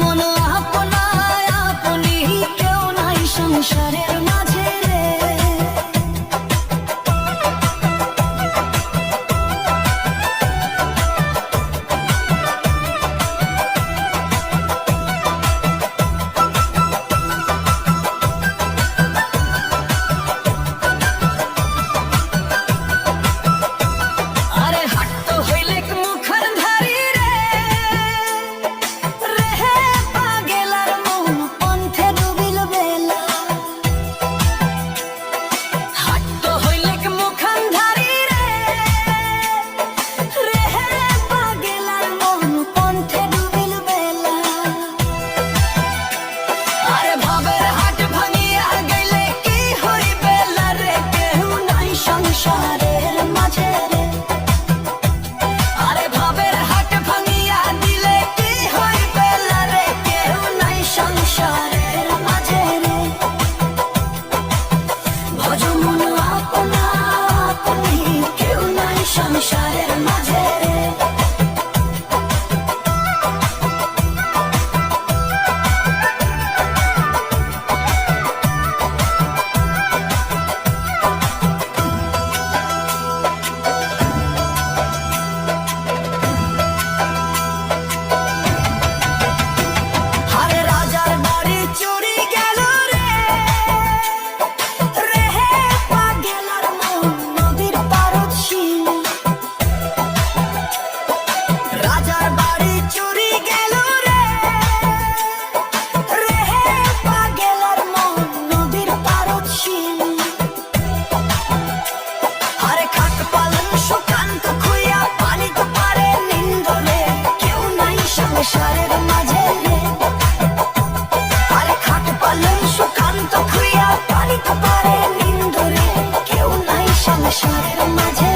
মন আপনায় আপনি, কেউ নাই সংসারের মাঝে রে। আরে হাঁটতে হইলে মুখের ধারি রে, রেহে পাগেলার মন পন্থে ডুবিল বেলা। হাঁটতে হইলে মুখের ধারি রে, রেহে পাগেলার মন পন্থে ডুবিল বেলা। আরে ভাবের হাট ভাঙিয়া গেলে কি হইবে রে, কেউ নাই সংসারের মাঝে রে। আরে ভাবের হাট ভাঙিয়া দিলে কি হইবে রে, কেউ নাই সংসারের মাঝে রে। ভজ মন আপনা আপনি, কেউ নাই সংসারের মাঝে রে। আরে রাজার বাড়ি চুরি গেল রে, রেহে পাগেলার মন নদীর পারদ শিল। রাজার বাড়ি চুরি গেল রে, রেহে পাগেলার মন নদীর পারদ শিল। আরে খাট পালন সুকান্ত খুইয়া পালিত পারে নিন্দরে, কেউ নাই সংসারের মাঝে রে। আরে খাট পালন সুকান্ত খুইয়া পালিত পারে নিন্দরে, কেউ নাই সংসারের মাঝে